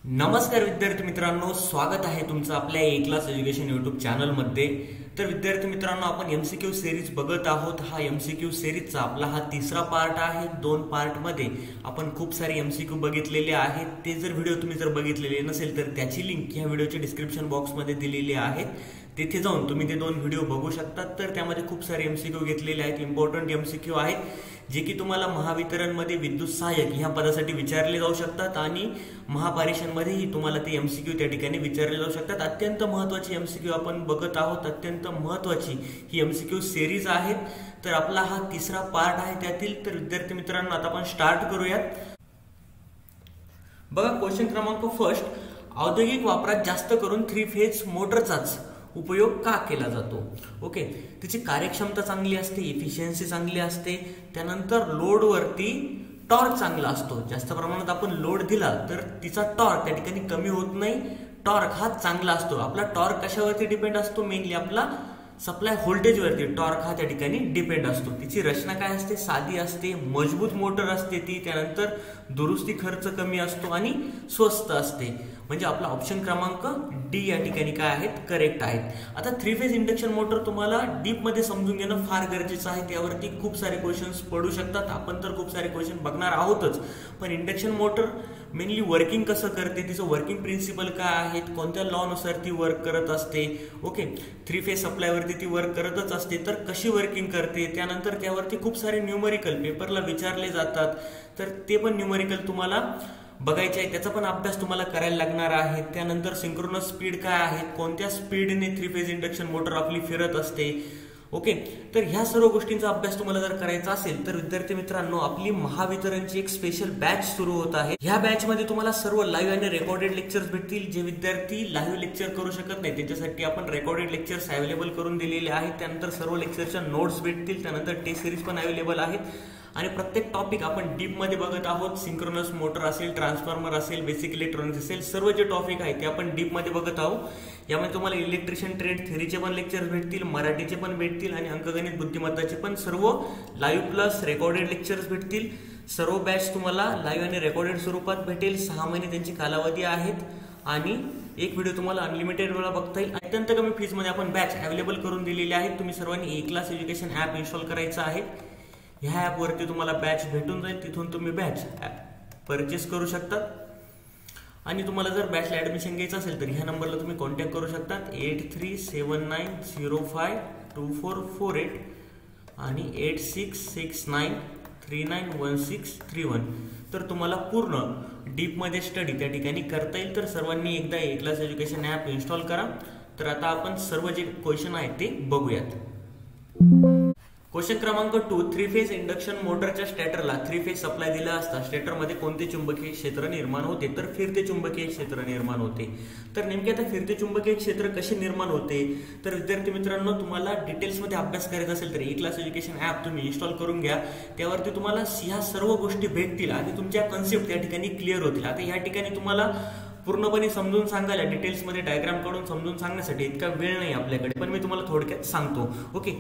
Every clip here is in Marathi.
नमस्कार विद्यार्थी मित्रांनो, स्वागत आहे तुमचं आपल्या ए क्लास एज्युकेशन यूट्यूब चॅनलमध्ये। तर विद्यार्थी मित्रांनो, आपण एमसीक्यू सिरीज बघत आहोत। हा एमसीक्यू सिरीजचा आपला हा तिसरा पार्ट आहे। दोन पार्टमध्ये आपण खूप सारे एमसीक्यू बघितलेले आहेत। ते जर व्हिडिओ तुम्ही जर बघितलेले नसेल तर त्याची लिंक ह्या व्हिडिओच्या डिस्क्रिप्शन बॉक्समध्ये दिलेली आहे। तिथे जाऊन तुम्ही ते दोन व्हिडिओ बघू शकता। तर त्यामध्ये खूप सारे एमसीक्यू घेतलेले आहेत, इम्पॉर्टंट एमसीक्यू आहेत जे की तुम्हाला महावितरणमध्ये विद्युत सहाय्यक ह्या पदासाठी विचारले जाऊ शकतात आणि महापारेषणमध्येही तुम्हाला ते एमसीक्यू त्या ठिकाणी विचारले जाऊ शकतात। अत्यंत महत्त्वाची एमसीक्यू आपण बघत आहोत। अत्यंत महत्त्वाची ही एमसीक्यू सिरीज आहे। तर आपला हा तिसरा पार्ट आहे त्यातील। तर विद्यार्थी मित्रांनो, आता आपण स्टार्ट करूयात। बघा, क्वेश्चन क्रमांक फर्स्ट, औद्योगिक वापरात जास्त करून 3 फेज मोटरचाच उपयोग का केला जातो? ओके, त्याची कार्यक्षमता चांगली असते, इफिशियन्सी चांगली असते, त्यानंतर लोडवरती टॉर्क चांगला असतो। जास्त प्रमाणात आपण लोड दिला तर तिचा टॉर्क त्या ठिकाणी कमी होत नाही, टॉर्क हा चांगला असतो। आपला टॉर्क कशावरती डिपेंड असतो? मेनली आपला सप्लाय व्होल्टेजवरती टॉर्क हा त्या ठिकाणी डिपेंड असतो। तिची रचना काय असते? साधी असते, मजबूत मोटर असते ती, त्यानंतर दुरुस्ती खर्च कमी असतो आणि स्वस्त असते। म्हणजे आपला ऑप्शन क्रमांक डी या ठिकाणी काय आहेत? करेक्ट आहेत। आता 3 फेज इंडक्शन मोटर तुम्हाला डीप मध्ये समजून घेणं फार गरजेचं आहे। त्यावरती खूप सारे क्वेश्चन्स पडू शकतात। आपण तर खूप सारे क्वेश्चन बघणार आहोतच, पण इंडक्शन मोटर मेनली वर्किंग कसं करते, तिचं वर्किंग प्रिन्सिपल काय आहेत, कोणत्या लॉ नुसार ती वर्क करत असते, ओके, 3 फेज सप्लायवरती ती वर्क करतच असते, तर कशी वर्किंग करते, त्यानंतर त्यावरती खूप सारे न्यूमरिकल पेपरला विचारले जातात। तर ते पण न्यूमरिकल तुम्हाला बघायचे आहे, त्याचा पण अभ्यास तुम्हाला करायला लागणार आहे। त्यानंतर सिंक्रोनस स्पीड काय आहे, कोणत्या स्पीडने 3 फेज इंडक्शन मोटर आपली फिरत असते, ओके। तर ह्या सर्व गोष्टींचा अभ्यास तुम्हाला जर करायचा असेल तर विद्यार्थी मित्रांनो, आपली महावितरणची एक स्पेशल बॅच सुरू होत आहे। ह्या बॅच मध्ये तुम्हाला सर्व लाईव्ह आणि रेकॉर्डेड लेक्चर्स भेटतील। जे विद्यार्थी लाईव्ह लेक्चर करू शकत नाही त्यांच्यासाठी आपण रेकॉर्डेड लेक्चर्स अवेलेबल करून दिलेले आहेत। त्यानंतर सर्व लेक्चरच्या नोट्स भेटतील, त्यानंतर टेस्ट सिरीज पण अवेलेबल आहेत आणि प्रत्येक टॉपिक आपण डीप मध्ये बघत आहोत। सिंक्रोनस मोटर असेल, ट्रान्सफॉर्मर असेल, बेसिक इलेक्ट्रॉनिक्स असेल, सर्व जे टॉपिक आहेत ते आपण डीप मध्ये बघत आहोत। यामध्ये तुम्हाला इलेक्ट्रिशियन ट्रेड थेरीचे पण लेक्चर्स भेटतील, मराठीचे पण भेटतील आणि अंकगणित बुद्धिमत्ताचे पण सर्व लाईव्ह प्लस रेकॉर्डेड लेक्चर्स भेटतील। सर्व बॅच तुम्हाला लाईव्ह आणि रेकॉर्डेड स्वरूपात भेटेल। 6 महिने त्यांची कालावधी आहेत आणि एक व्हिडिओ तुम्हाला अनलिमिटेड वेळा बघता येईल। अत्यंत कमी फीज मध्ये आपण बॅच अवेलेबल करून दिलेली आहे। तुम्ही सर्वांनी ए क्लास एज्युकेशन ऍप इन्स्टॉल करायचं आहे। ह्या ऍप वरती तुम्हाला बॅच भेटून जाईल, तिथून तुम्ही बॅच परचेस करू शकता आणि तुम्हाला जर बॅचला ऍडमिशन घ्यायचं असेल तर ह्या नंबरला तुम्ही कॉन्टॅक्ट करू शकता, 8379052448 आणि 8669391631। तर तुम्हाला पूर्ण डीप मध्ये स्टडी त्या ठिकाणी करता येईल। तर सर्वांनी एकदा ए क्लास एज्युकेशन ऍप इन्स्टॉल करा। तर आता आपण सर्व जे क्वेश्चन आहेत ते बघूयात। क्वेश्चन क्रमांक 2, 3 फेज इंडक्शन मोटरच्या स्टॅटरला 3 फेज सप्लाय दिला असता स्टॅटरमध्ये कोणते चुंबकीय क्षेत्र निर्माण होते? तर फिरते चुंबकीय क्षेत्र निर्माण होते। तर नेमके आता फिरते चुंबकीय क्षेत्र कसे निर्माण होते? तर विद्यार्थी मित्रांनो, तुम्हाला डिटेल्समध्ये अभ्यास करायचा असेल तर ए क्लास एज्युकेशन ऍप तुम्ही इन्स्टॉल करून घ्या। त्यावरती तुम्हाला ह्या सर्व गोष्टी भेटतील आणि तुमच्या कन्सेप्ट त्या ठिकाणी क्लिअर होतील। आता ह्या ठिकाणी तुम्हाला पूर्णपणे समजून सांगायला, डिटेल्समध्ये डायग्राम काढून समजून सांगण्यासाठी इतका वेळ नाही आपल्याकडे, पण मी तुम्हाला थोडक्यात सांगतो, ओके।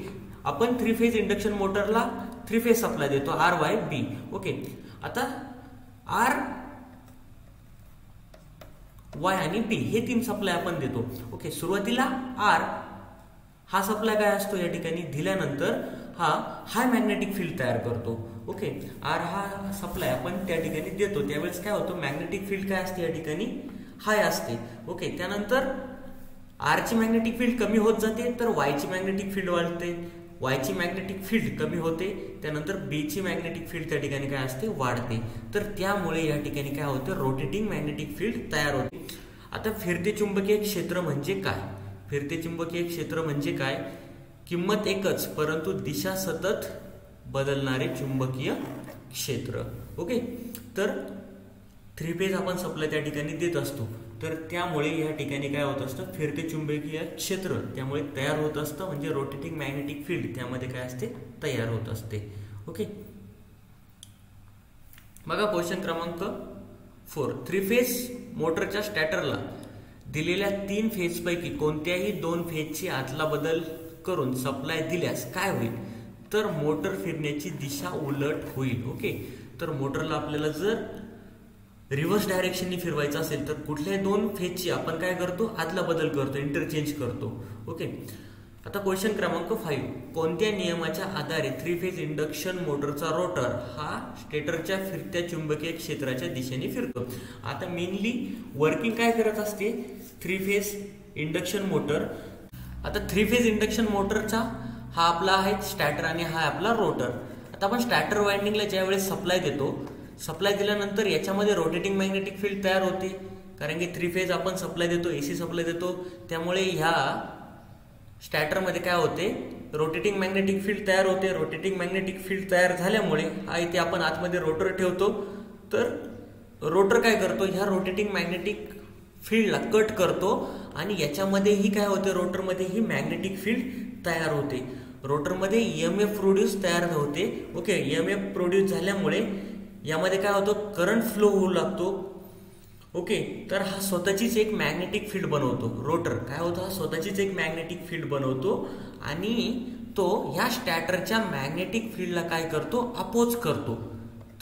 आपण 3 फेज इंडक्शन मोटरला 3 फेज सप्लाय देतो, आर वाय बी, ओके। आता आर वाय आणि बी हे 3 सप्लाय आपण देतो, ओके। सुरुवातीला आर हा सप्लाय काय असतो या ठिकाणी दिल्यानंतर हा हाय मॅग्नेटिक फील्ड तयार करतो, ओके। आर हा सप्लाय आपण त्या ठिकाणी देतो त्यावेळेस काय होतं? मॅग्नेटिक फील्ड काय असते या ठिकाणी? हाय असते, ओके। त्यानंतर आर ची मॅग्नेटिक फील्ड कमी होत जाते तर वाय ची मॅग्नेटिक फील्ड वाढते, वाय ची मॅग्नेटिक फील्ड कमी होते, त्यानंतर बी ची मॅग्नेटिक फील्ड त्या ठिकाणी काय असते? वाढते। तर त्यामुळे या ठिकाणी काय होतं? रोटेटिंग मॅग्नेटिक फील्ड तयार होते। आता फिरते चुंबकीय क्षेत्र म्हणजे काय? फिरते चुंबकीय क्षेत्र म्हणजे काय? किंमत एकच परंतु दिशा सतत बदलणारे चुंबकीय क्षेत्र, ओके। तर 3 फेज आपण सप्लाय त्या ठिकाणी देत असतो, तर त्यामुळे या ठिकाणी काय होत असतं? फिरते चुंबकीय क्षेत्र त्यामुळे तयार होत असतं, म्हणजे रोटेटिंग मॅग्नेटिक फील्ड त्यामध्ये काय असते? तयार होत असते, ओके। बघा क्वेश्चन क्रमांक 4, 3 फेज मोटरच्या स्टॅटरला दिलेल्या 3 फेज पैकी कोणत्याही 2 फेजची आदला बदल करून सप्लाय दिल्यास काय होईल? तर मोटर फिरण्याची दिशा उलट होईल, ओके। तर मोटरला आपल्याला जर रिव्हर्स डायरेक्शननी फिरवायचं असेल तर कुठल्याही दोन फेजची आपण काय करतो, आदला बदल करतो, इंटरचेंज करतो. ओके. आता क्वेश्चन क्रमांक 5, कोणत्या नियमाच्या आधारे 3 फेज इंडक्शन मोटरचा रोटर हा स्टेटरच्या फिरत्या चुंबकीय क्षेत्राच्या दिशेने फिरतो. आता मेनली वर्किंग काय करत असते 3 फेज इंडक्शन मोटर. आता 3 फेज इंडक्शन मोटरचा हा आपला आहे स्टॅटर आणि हा आपला रोटर. आता आपण स्टॅटर वाइंडिंगला ज्यावेळेस सप्लाय देतो, सप्लाय दिल्यानंतर याच्यामध्ये रोटेटिंग मॅग्नेटिक फील्ड तयार होते, कारण की 3 फेज आपण सप्लाय देतो, एसी सप्लाय देतो, त्यामुळे ह्या स्टॅटरमध्ये काय होते, रोटेटिंग मॅग्नेटिक फील्ड तयार होते. रोटेटिंग मॅग्नेटिक फील्ड तयार झाल्यामुळे हा इथे आपण आतमध्ये रोटर ठेवतो, तर रोटर काय करतो, ह्या रोटेटिंग मॅग्नेटिक फील्डला कट करतो आणि याच्यामध्येही काय होते, रोटरमध्ये ही मॅग्नेटिक फील्ड तयार होते. रोटरमध्ये EMF प्रोड्यूस तयार होते. ओके. EMF प्रोड्यूस झाल्यामुळे यामध्ये काय होतं, करंट फ्लो होऊ लागतो. ओके. तर हा स्वतःचीच एक मॅग्नेटिक फील्ड बनवतो. रोटर काय होतं, हा स्वतःचीच एक मॅग्नेटिक फील्ड बनवतो आणि तो ह्या स्टॅटरच्या मॅग्नेटिक फील्डला काय करतो, अपोज करतो.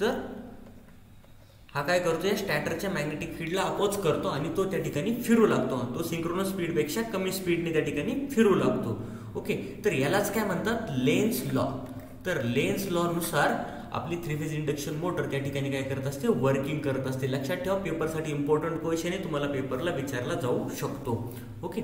तर हा काय करतो, या स्टॅटरच्या मॅग्नेटिक फील्डला अपोज करतो आणि तो त्या ठिकाणी फिरू लागतो. तो सिंक्रोनस स्पीडपेक्षा कमी स्पीडने त्या ठिकाणी फिरू लागतो. ओके. तर यालाच काय म्हणतात, लेन्झ लॉ. तर लेन्झ लॉ नुसार आपली 3 फेज इंडक्शन मोटर त्या ठिकाणी काय करत असते, वर्किंग करत असते. लक्षात ठेवा, पेपरसाठी इम्पॉर्टंट क्वेश्चन आहे, तुम्हाला पेपरला विचारला जाऊ शकतो. ओके.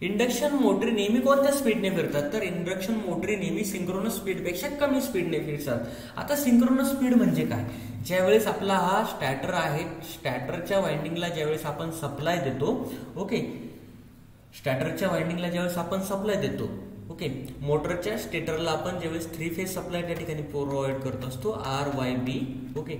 इंडक्शन मोटरी नेहमी कोणत्या स्पीडने फिरतात, तर इंडक्शन मोटरी नेहमी सिंक्रोनस स्पीडपेक्षा कमी स्पीडने फिरतात. आता सिंक्रोनस स्पीड म्हणजे काय, ज्यावेळेस आपला हा स्टॅटर आहे, स्टॅटरच्या वाइंडिंगला ज्यावेळेस आपण सप्लाय देतो. ओके. स्टॅटरच्या वाइंडिंगला ज्यावेळेस आपण सप्लाय देतो, ओके, मोटरच्या स्टेटरला आपण ज्यावेळेस 3 फेज सप्लाय त्या ठिकाणी प्रोव्हाइड करत असतो, RYB. ओके.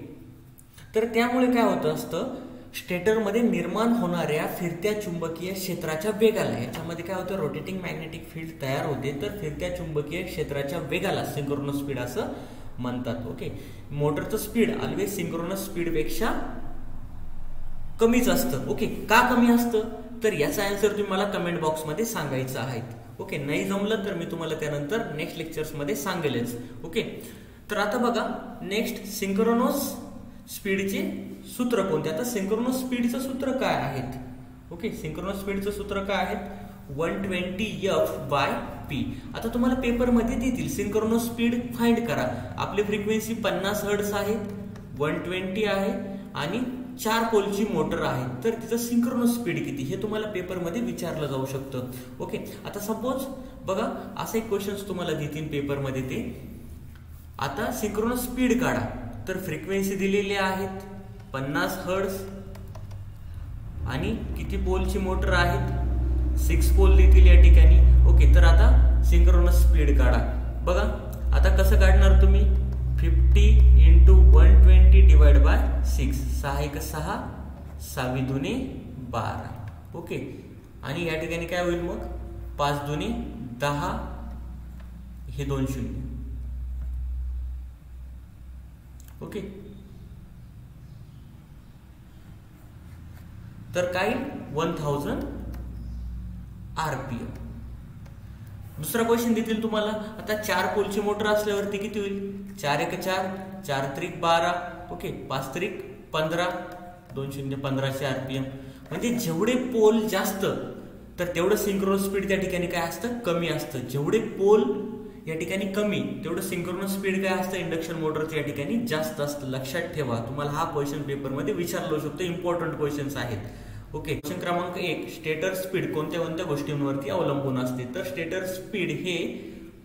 तर त्यामुळे काय होतं असतं, स्टेटरमध्ये निर्माण होणाऱ्या फिरत्या चुंबकीय क्षेत्राच्या वेगाला, याच्यामध्ये काय होतं, रोटेटिंग मॅग्नेटिक फील्ड तयार होते, तर फिरत्या चुंबकीय क्षेत्राच्या वेगाला सिंक्रोनस स्पीड असं म्हणतात. ओके. मोटरचं स्पीड ऑलवेज सिंक्रोनस स्पीडपेक्षा कमीच असतं. ओके. का कमी असतं, तर याचा आन्सर तुम्ही मला कमेंट बॉक्समध्ये सांगायचं आहे. ओके. नाही जमलं तर मी तुम्हाला त्यानंतर नेक्स्ट लेक्चर्समध्ये सांगेलच. ओके. तर आता बघा, नेक्स्ट सिंक्रोनस स्पीडचे सूत्र कोणते. आता सिंक्रोनस स्पीडचं सूत्र काय आहेत. ओके. सिंक्रोनस स्पीडचं सूत्र काय आहेत, 120F/p. आता तुम्हाला पेपरमध्ये देतील सिंक्रोनस स्पीड फाइंड करा. आपली फ्रिक्वेन्सी 50 हर्ट्झ आहे, 120 आहे आणि 4 पोलची मोटर आहे, तर तिचं सिंक्रोनस स्पीड किती हे तुम्हाला पेपरमध्ये विचारलं जाऊ शकतं. ओके. आता सपोज बघा, असे क्वेश्चन्स तुम्हाला देतील पेपरमध्ये ते. आता सिंक्रोनस स्पीड काढा, तर फ्रिक्वेन्सी दिलेली आहेत 50 हर्ट्झ आणि किती पोलची मोटर आहेत, 6 पोल देतील या ठिकाणी. ओके. तर आता सिंक्रोनस स्पीड काढा. बघा आता कसं काढणार तुम्ही, 50 × 120 डिवाइड बाय 6, 6 × 6, 6 × 2 12. ओके. आणि या ठिकाणी काय होईल मग, 5 × 2 10, हे 2 0. ओके. तर काय 1000 RPM. दुसरा क्वेश्चन देतील तुम्हाला. आता 4 पोलची मोटर असल्यावरती किती होईल, 4 × 4, 4 × 3 12. ओके. 5 × 3 15, 2 0 1500 RPM. म्हणजे जेवढे पोल जास्त तर तेवढं सिंक्रोनस स्पीड त्या ठिकाणी काय असतं, कमी असतं. जेवढे पोल या ठिकाणी कमी तेवढं सिंक्रोनस स्पीड काय असतं, इंडक्शन मोटरच्या या ठिकाणी जास्त असतं. लक्षात ठेवा, तुम्हाला हा क्वेश्चन पेपरमध्ये विचारला शकतो, इम्पॉर्टंट क्वेश्चन्स आहेत. ओके. क्वेश्चन क्रमांक 1, स्टेटर स्पीड कोणत्या कोणत्या गोष्टींवरती अवलंबून असते. तर स्टेटर स्पीड हे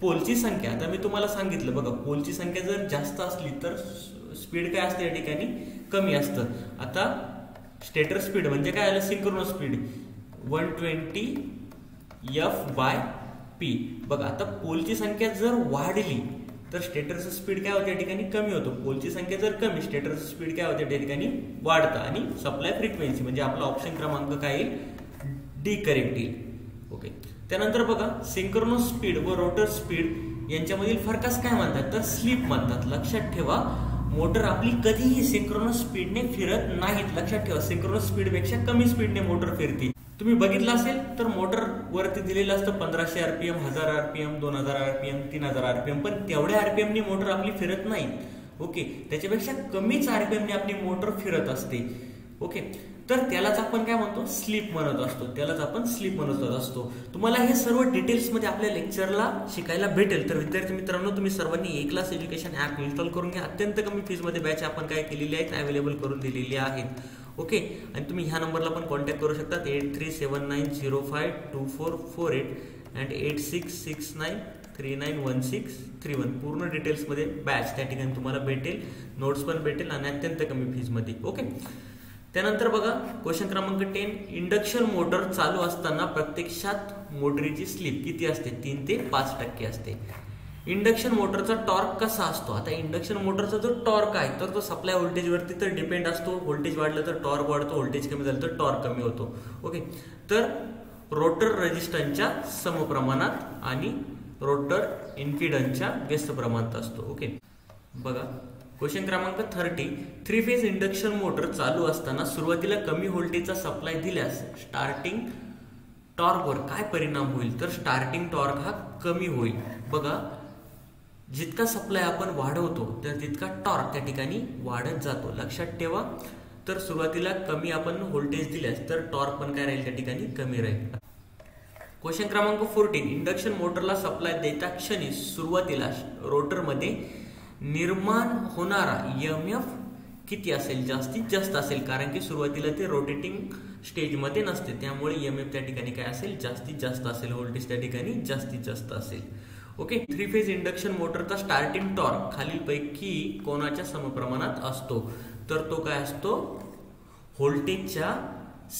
पोलची संख्या. आता मी तुम्हाला सांगितलं बघा, पोलची संख्या जर जास्त असली तर स्पीड काय असते या ठिकाणी, कमी असतं. आता स्टेटर स्पीड म्हणजे काय आलं, सिंक्रोनस स्पीड 120F/p. बघा आता पोलची संख्या जर वाढली तर स्टेटरचं स्पीड काय होतं या ठिकाणी, कमी होतं. पोलची संख्या जर कमी, स्टेटरचं स्पीड काय होतं त्या ठिकाणी, वाढतं. आणि सप्लाय फ्रिक्वेन्सी म्हणजे आपला ऑप्शन क्रमांक काय येईल, डी करेक्ट येईल. ओके. त्यानंतर बघा, सिंक्रोनस स्पीड व रोटर स्पीड यांच्यामधील फरकास काय म्हणतात, तर स्लिप म्हणतात. लक्षात ठेवा, मोटर आपली कधीही सिंक्रोनस स्पीडने फिरत नाहीत. लक्षात ठेवा, सिंक्रोनस स्पीडपेक्षा कमी स्पीडने मोटर फिरते. तुम्ही बघितलं असेल तर मोटर वरती दिलेलं असतं 1500 RPM, 1000 RPM, 2000 RPM, 3000 RPM, पण तेवढ्या RPM नी मोटर आपली फिरत नाही. ओके. त्याच्यापेक्षा कमीच RPM नी आपली मोटर फिरत असते. ओके, तर त्यालाच आपण काय म्हणतो, स्लीप म्हणत असतो, त्यालाच आपण स्लीप म्हणत असतो. तुम्हाला हे सर्व डिटेल्समध्ये आपल्या लेक्चरला शिकायला भेटेल. तर विद्यार्थी मित्रांनो, तुम्ही सर्वांनी ए क्लास एज्युकेशन ॲप इन्स्टॉल करून घ्या. अत्यंत कमी फीजमध्ये बॅच आपण काय केलेली आहेत, अवेलेबल करून दिलेली आहेत. ओके, आणि तुम्ही ह्या नंबरला पण कॉन्टॅक्ट करू शकता 8379052448 अँड 8669391631. पूर्ण डिटेल्समध्ये बॅच त्या ठिकाणी तुम्हाला भेटेल, नोट्स पण भेटेल आणि अत्यंत कमी फीजमध्ये. ओके, त्यानंतर बघा क्वेश्चन क्रमांक 10. इंडक्शन मोटर चालू असताना प्रत्यक्षात मोटरीची स्लिप किती असते? 3 ते 5% असते. इंडक्शन मोटरचा टॉर्क कसा असतो? आता इंडक्शन मोटरचा जो टॉर्क आहे तर तो सप्लाय व्होल्टेजवरती तर डिपेंड असतो. व्होल्टेज वाढलं तर टॉर्क वाढतो, व्होल्टेज कमी झालं तर टॉर्क कमी होतो. ओके, तर रोटर रेजिस्टन्सच्या समप्रमाणात आणि रोटर इम्पिडन्सच्या व्यस्त प्रमाणात असतो. ओके, बघा क्वेश्चन क्रमांक 30. 3 फेज इंडक्शन मोटर चालू असताना सुरुवातीला कमी व्होल्टेजचा सप्लाय दिल्यास स्टार्टिंग टॉर्कवर काय परिणाम होईल? तर स्टार्टिंग टॉर्क हा कमी होईल. बघा, जितका सप्लाय आपण वाढवतो तर तितका टॉर्क त्या ठिकाणी वाढत जातो, लक्षात ठेवा. तर सुरुवातीला कमी आपण व्होल्टेज दिल्यास तर टॉर्क पण काय राहील त्या ठिकाणी, कमी राहील. क्वेश्चन क्रमांक 14. इंडक्शन मोटरला सप्लाय देता क्षणी सुरुवातीला रोटरमध्ये निर्माण होणारा EMF किती असेल? जास्तीत जास्त असेल, कारण की सुरुवातीला ते रोटेटिंग स्टेजमध्ये नसते, त्यामुळे EMF त्या ठिकाणी काय असेल, जास्तीत जास्त असेल. व्होल्टेज त्या ठिकाणी जास्तीत जास्त असेल. ओके, 3 फेज इंडक्शन मोटरचा स्टार्टिंग टॉर्क खालीलपैकी कोणाच्या समप्रमाणात असतो? तर तो काय असतो, व्होल्टेजच्या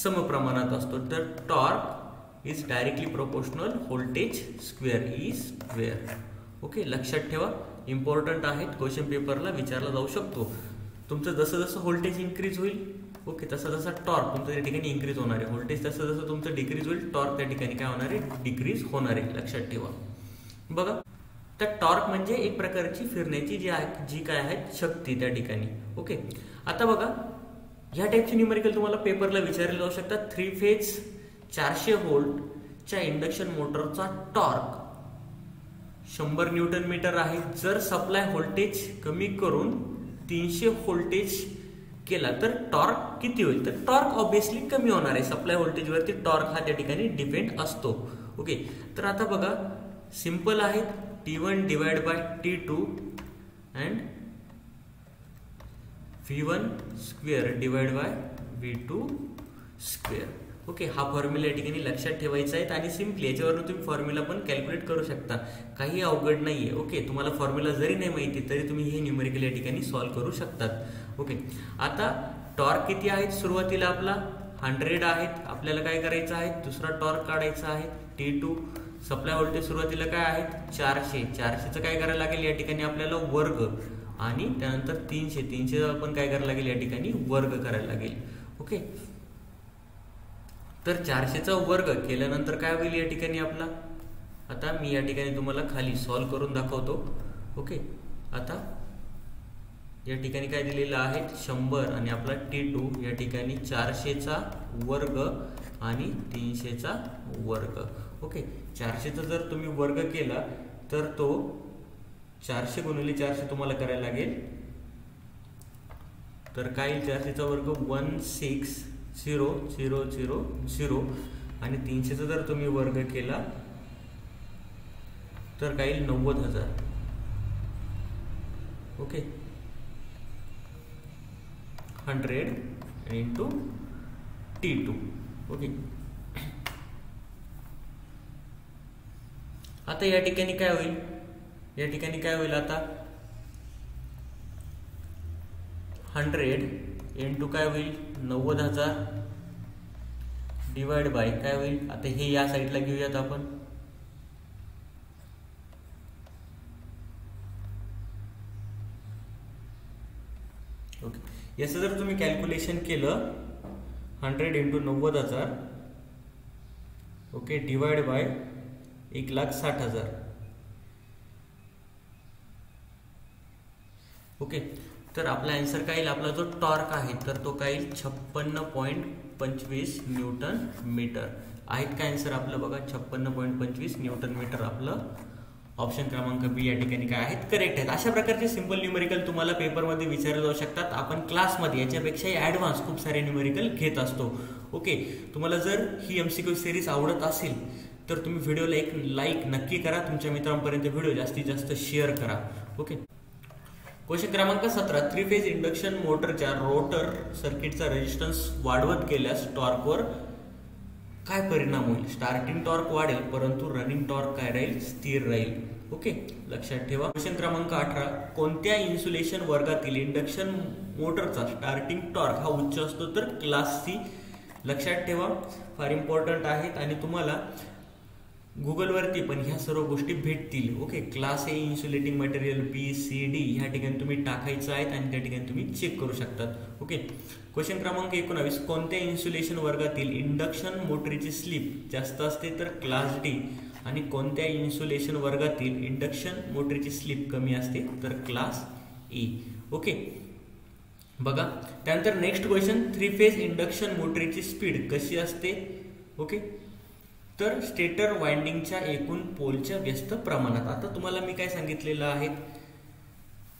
समप्रमाणात असतो. तर torque is directly proportional voltage square, E square. Okay, लक्षात ठेवा, इम्पॉर्टंट आहेत, क्वेश्चन पेपरला विचारला जाऊ शकतो. तुमचं जसं जसं व्होल्टेज इन्क्रीज होईल, ओके, तसा तसा टॉर्क तुमचं त्या ठिकाणी इन्क्रीज होणार आहे. व्होल्टेज तसं जसं तुमचं डिक्रीज होईल, टॉर्क त्या ठिकाणी काय होणार आहे, डिक्रीज होणार आहे, लक्षात ठेवा. बघा, तर टॉर्क म्हणजे एक प्रकारची फिरण्याची जी काय आहे शक्ती त्या ठिकाणी. ओके, आता बघा, ह्या टाईपची न्यूमेरिकल तुम्हाला पेपरला विचारले जाऊ शकतात. 3 फेज 400 व्होल्टच्या इंडक्शन मोटरचा टॉर्क 100 न्यूटन मीटर आहे. जर सप्लाय व्होल्टेज कमी करून 300 व्होल्टेज केला तर टॉर्क किती होईल? तर टॉर्क ऑब्विसली कमी होणार आहे. सप्लाय व्होल्टेजवरती टॉर्क हा त्या ठिकाणी डिपेंड असतो. ओके, तर आता बघा, सिंपल आहे, T1 divide by T2 and V1 square divide by V2 square. Okay, हा फॉर्म्युला या ठिकाणी लक्षात ठेवायचा आहे आणि सिम्पली याच्यावरून तुम्ही फॉर्म्युला पण कॅल्क्युलेट करू शकता, काही अवघड नाहीये. ओके, तुम्हाला फॉर्म्युला जरी नाही माहिती तरी तुम्ही हे न्यूमेरिकल या ठिकाणी सॉल्व्ह करू शकतात. ओके, आता टॉर्क किती आहेत? सुरुवातीला आपला 100 आहेत, आपल्याला काय करायचं आहे, दुसरा टॉर्क काढायचा आहे T2. सप्लाय व्होल्टेज सुरुवातीला काय आहेत, 400. 400चं काय करायला लागेल या ठिकाणी आपल्याला, वर्ग, आणि त्यानंतर 300 आपण काय करायला लागेल या ठिकाणी, वर्ग करायला लागेल. ओके, तर 400चा वर्ग केल्यानंतर काय होईल या ठिकाणी आपला, आता मी या ठिकाणी तुम्हाला खाली सॉल्व्ह करून दाखवतो. ओके, आता या ठिकाणी काय दिलेलं आहे, 100 आणि आपला T2 या ठिकाणी 400चा वर्ग आणि 300चा वर्ग. ओके, 400चा जर तुम्ही वर्ग केला तर तो 400 गुणिले 400 तुम्हाला करायला लागेल. तर काय येईल, 400चा वर्ग 160,000 आणि 300चा जर तुम्ही वर्ग केला तर काय येईल, 90,000. Okay, 100 into T2. ओके, आता या ठिकाणी काय होईल, या ठिकाणी काय होईल, आता 100 इंटू काय होईल, 90,000 डिवाइड बाय काय होईल, आता हे या साईडला घेऊयात आपण. ओके, याचं जर तुम्ही कॅल्क्युलेशन केलं, 100 into 90,000, okay, divide by 1,60,000. Okay, तर आपला आन्सर काय येईल, आपला जो टॉर्क आहे तर तो काय येईल, 56.25 न्यूटन मीटर. आहेत काय आन्सर आपलं, बघा 56.25 न्यूटन मीटर आपलं ऑप्शन क्रमांक बी या ठिकाणी काय आहेत, करेक्ट आहेत. अशा प्रकारचे सिंपल न्यूमेरिकल तुम्हाला पेपरमध्ये विचारले जाऊ शकतात. आपण क्लासमध्ये याच्यापेक्षाही ॲडव्हान्स खूप सारे न्यूमेरिकल घेत असतो. ओके, तुम्हाला जर ही एमसीक्यू सिरीज आवडत असेल तर तुम्ही व्हिडिओला एक लाईक नक्की करा, तुमच्या मित्रांपर्यंत व्हिडिओ जास्तीत जास्त शेअर करा. ओके, क्वेश्चन क्रमांक 17, 3 फेज इंडक्शन मोटरच्या रोटर सर्किटचा रेजिस्टन्स वाढवत केल्यास टॉर्कवर काय परिणाम होईल? स्टार्टिंग टॉर्क वाढेल परंतु रनिंग टॉर्क काय राहील, स्थिर राहील. ओके, लक्षात ठेवा. क्वेश्चन क्रमांक 18, कोणत्या इन्सुलेशन वर्गातील इंडक्शन मोटरचा स्टार्टिंग टॉर्क हा उच्च असतो? तर क्लास सी. लक्षात ठेवा, फार इम्पॉर्टंट आहेत आणि तुम्हाला गुगलवरती पण ह्या सर्व गोष्टी भेटतील. ओके, क्लास ए इन्सुलेटिंग मटेरियल BCD ह्या ठिकाणी तुम्ही टाकायचं आहेत आणि त्या ठिकाणी तुम्ही चेक करू शकतात. ओके, क्वेश्चन क्रमांक 19, कोणत्या इन्सुलेशन वर्गातील इंडक्शन मोटरीची स्लिप जास्त असते? तर क्लास डी. आणि कोणत्या इन्सुलेशन वर्गातील इंडक्शन मोटरीची स्लिप कमी असते? तर क्लास ई. ओके, बघा त्यानंतर नेक्स्ट क्वेश्चन, 3 फेज इंडक्शन मोटरीची स्पीड कशी असते? ओके, तर स्टेटर वाइंडिंगच्या एकूण पोलच्या व्यस्त प्रमाणात. आता तुम्हाला मी काय सांगितलेलं आहे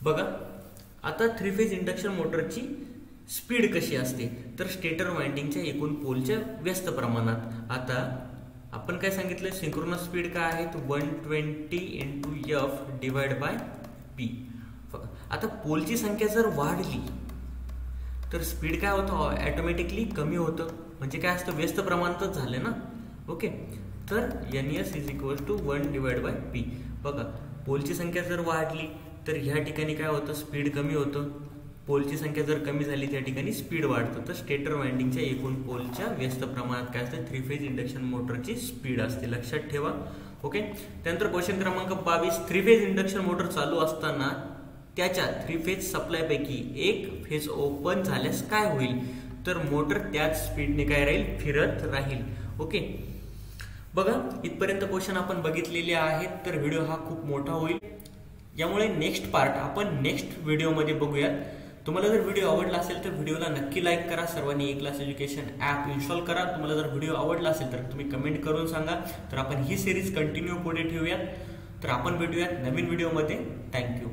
बघा, आता 3 फेज इंडक्शन मोटरची स्पीड कशी असते? तर स्टेटर वाइंडिंगच्या एकूण पोलच्या व्यस्त प्रमाणात. आता आपण काय सांगितलं, सिंक्रोनस स्पीड काय आहे? 120 × F डिवाइड बाय P. आता पोलची संख्या जर वाढली तर स्पीड काय होतं, ऑटोमॅटिकली कमी होतं. म्हणजे काय असतं, व्यस्त प्रमाणातच झालं ना. ओके, तर NS = 1 डिवाइड बाय P. बघा, पोलची संख्या जर वाढली तर ह्या ठिकाणी काय होतं, स्पीड कमी होतं. पोलची संख्या जर कमी झाली त्या ठिकाणी स्पीड वाढतं. तर स्टेटर वाइंडिंगच्या एकूण पोलच्या व्यस्त प्रमाणात काय असते, 3 फेज इंडक्शन मोटरची स्पीड असते. लक्षात ठेवा. ओके, त्यानंतर क्वेश्चन क्रमांक 22, 3 फेज इंडक्शन मोटर चालू असताना त्याच्या 3 फेज सप्लायपैकी एक फेज ओपन झाल्यास काय होईल? तर मोटर त्याच स्पीडने काय राहील, फिरत राहील. ओके, बघा इथपर्यंत क्वेश्चन आपण बघितलेले आहेत. तर व्हिडिओ हा खूप मोठा होईल, यामुळे नेक्स्ट पार्ट आपण नेक्स्ट व्हिडिओमध्ये बघूयात. तुम्हाला जर व्हिडिओ आवडला असेल तर व्हिडिओला नक्की लाईक करा. सर्वांनी ए क्लास एज्युकेशन ॲप इन्स्टॉल करा. तुम्हाला जर व्हिडिओ आवडला असेल तर तुम्ही कमेंट करून सांगा. तर आपण ही सिरीज कंटिन्यू पुढे ठेवूयात. तर आपण भेटूयात नवीन व्हिडिओमध्ये. थँक्यू.